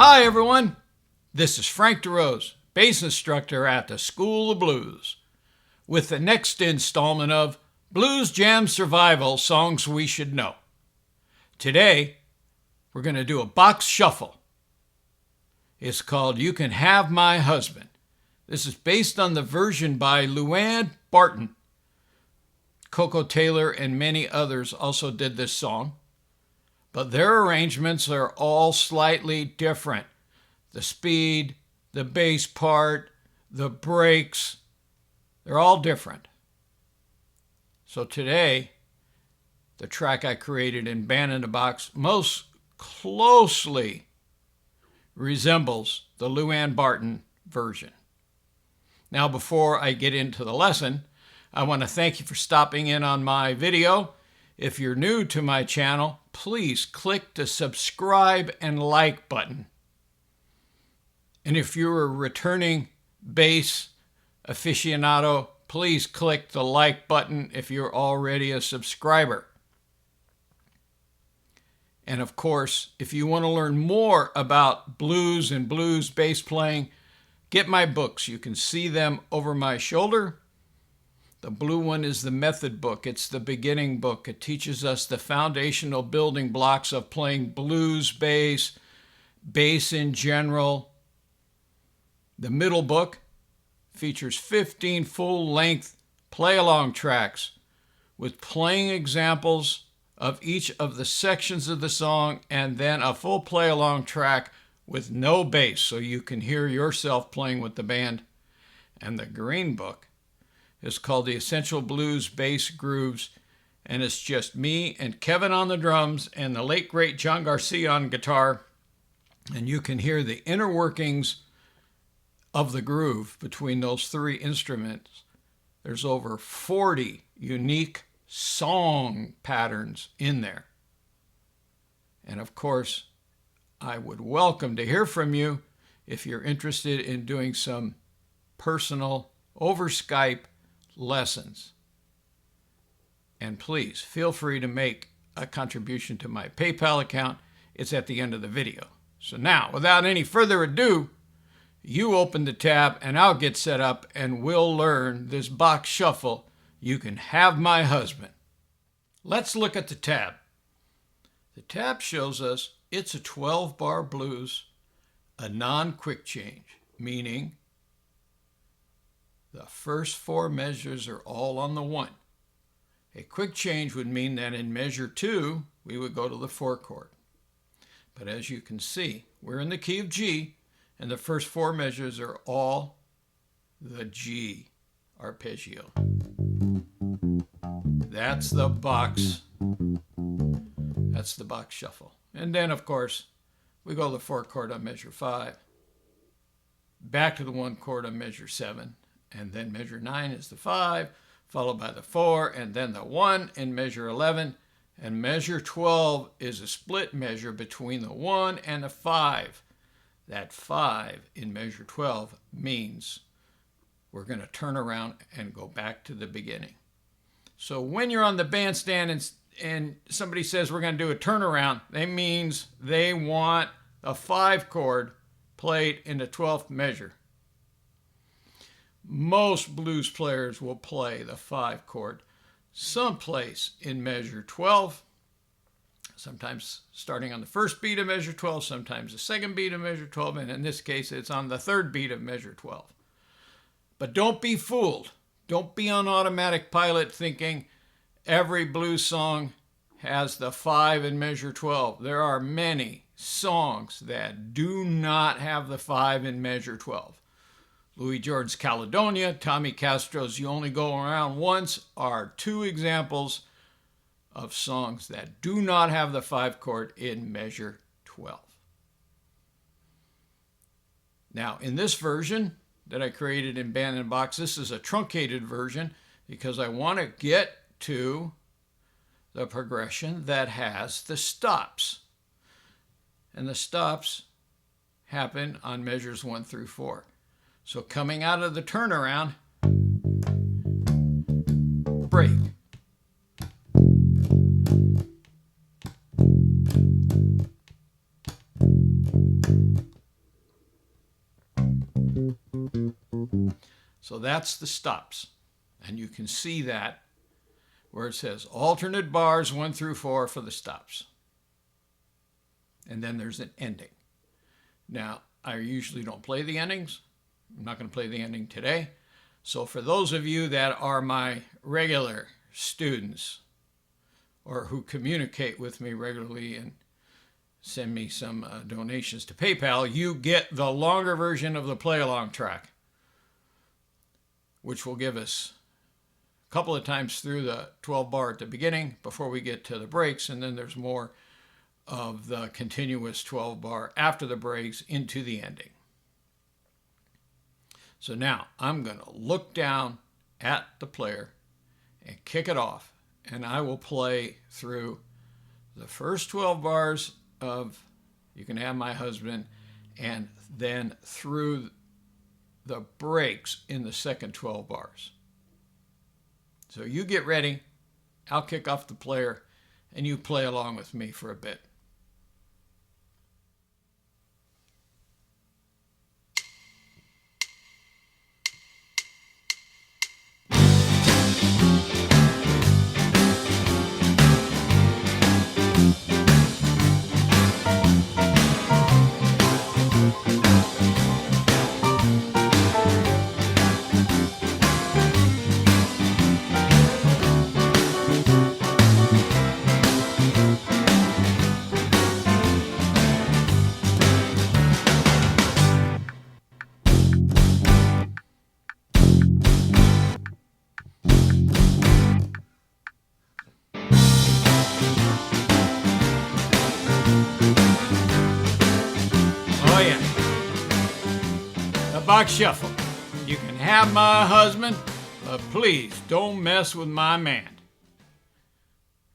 Hi everyone, this is Frank DeRose, bass instructor at the School of Blues, with the next installment of Blues Jam Survival Songs We Should Know. Today, we're going to do a box shuffle. It's called You Can Have My Husband. This is based on the version by Luann Barton. Coco Taylor and many others also did this song, but their arrangements are all slightly different. The speed, the bass part, the breaks, they're all different. So today, the track I created in Band in a Box most closely resembles the Luann Barton version. Now, before I get into the lesson, I want to thank you for stopping in on my video. If you're new to my channel, please click the subscribe and like button. And if you're a returning bass aficionado, please click the like button if you're already a subscriber. And of course, if you want to learn more about blues and blues bass playing, get my books. You can see them over my shoulder. The blue one is the method book. It's the beginning book. It teaches us the foundational building blocks of playing blues bass, bass in general. The middle book features 15 full-length play-along tracks with playing examples of each of the sections of the song, and then a full play-along track with no bass, so you can hear yourself playing with the band. And the green book is called The Essential Blues Bass Grooves, and it's just me and Kevin on the drums and the late great John Garcia on guitar, and you can hear the inner workings of the groove between those three instruments. There's over 40 unique song patterns in there. And of course, I would welcome to hear from you if you're interested in doing some personal over Skype lessons. And please feel free to make a contribution to my PayPal account. It's at the end of the video. So now, without any further ado, you open the tab and I'll get set up and we'll learn this box shuffle. You Can Have My Husband. Let's look at the tab. The tab shows us it's a 12-bar blues, a non-quick change, meaning the first four measures are all on the one. A quick change would mean that in measure 2, we would go to the 4 chord. But as you can see, we're in the key of G, and the first four measures are all the G arpeggio. That's the box. That's the box shuffle. And then, of course, we go to the 4 chord on measure 5, back to the 1 chord on measure 7, and then measure 9 is the 5, followed by the 4, and then the 1 in measure 11, and measure 12 is a split measure between the 1 and the 5. That 5 in measure 12 means we're going to turn around and go back to the beginning. So when you're on the bandstand and somebody says we're going to do a turnaround, that means they want a 5 chord played in the 12th measure. Most blues players will play the 5 chord someplace in measure 12, sometimes starting on the first beat of measure 12, sometimes the second beat of measure 12, and in this case it's on the third beat of measure 12. But don't be fooled. Don't be on automatic pilot thinking every blues song has the 5 in measure 12. There are many songs that do not have the 5 in measure 12. Louis Jordan's Caledonia, Tommy Castro's You Only Go Around Once are two examples of songs that do not have the 5 chord in measure 12. Now, in this version that I created in Band in a Box, this is a truncated version because I want to get to the progression that has the stops. And the stops happen on measures 1 through 4. So coming out of the turnaround, break. that's the stops. And you can see that where it says alternate bars 1 through 4 for the stops. And then there's an ending. Now, I usually don't play the endings. I'm not going to play the ending today. So for those of you that are my regular students or who communicate with me regularly and send me some donations to PayPal, you get the longer version of the play-along track, which will give us a couple of times through the 12 bar at the beginning before we get to the breaks, and then there's more of the continuous 12 bar after the breaks into the ending. So now I'm going to look down at the player and kick it off, and I will play through the first 12 bars of You Can Have My Husband, and then through the breaks in the second 12 bars. So you get ready, I'll kick off the player, and you play along with me for a bit. Oh yeah, the box shuffle. You can have my husband, but please don't mess with my man.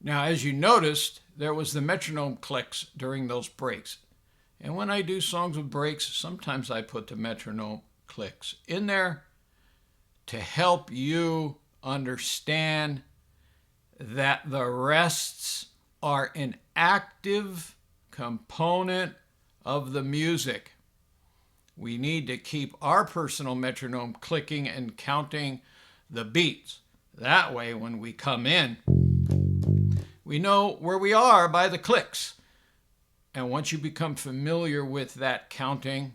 Now, as you noticed, there was the metronome clicks during those breaks. And when I do songs with breaks, sometimes I put the metronome clicks in there to help you understand that the rests are an active component of the music. We need to keep our personal metronome clicking and counting the beats. That way, when we come in, we know where we are by the clicks. And once you become familiar with that counting,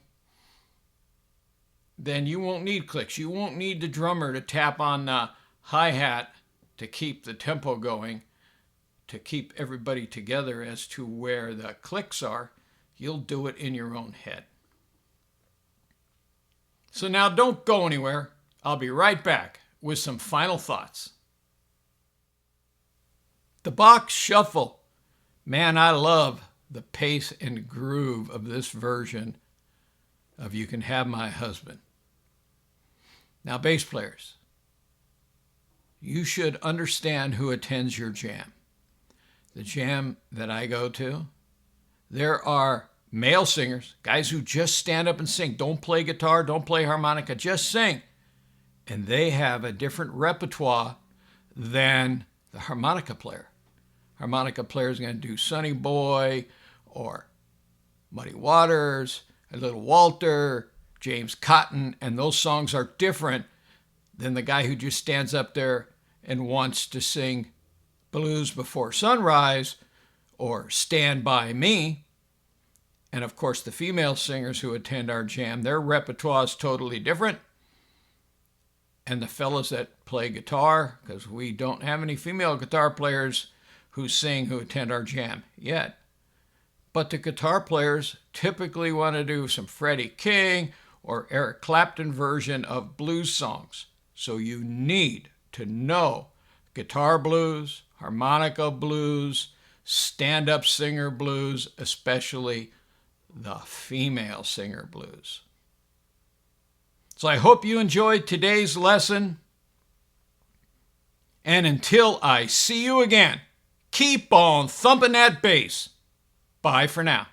then you won't need clicks. You won't need the drummer to tap on the hi-hat to keep the tempo going, to keep everybody together as to where the clicks are. You'll do it in your own head. So now don't go anywhere. I'll be right back with some final thoughts. The box shuffle. Man, I love the pace and groove of this version of You Can Have My Husband. Now, bass players, you should understand who attends your jam. The jam that I go to, there are male singers, guys who just stand up and sing. Don't play guitar, don't play harmonica, just sing. And they have a different repertoire than the harmonica player. Harmonica player is going to do Sonny Boy or Muddy Waters, a Little Walter, James Cotton, and those songs are different than the guy who just stands up there and wants to sing Blues Before Sunrise or Stand By Me. And of course, the female singers who attend our jam, their repertoire is totally different. And the fellas that play guitar, because we don't have any female guitar players who sing who attend our jam yet. But the guitar players typically want to do some Freddie King or Eric Clapton version of blues songs. So you need to know guitar blues, harmonica blues, stand-up singer blues, especially the female singer blues. So I hope you enjoyed today's lesson. And until I see you again, keep on thumping that bass. Bye for now.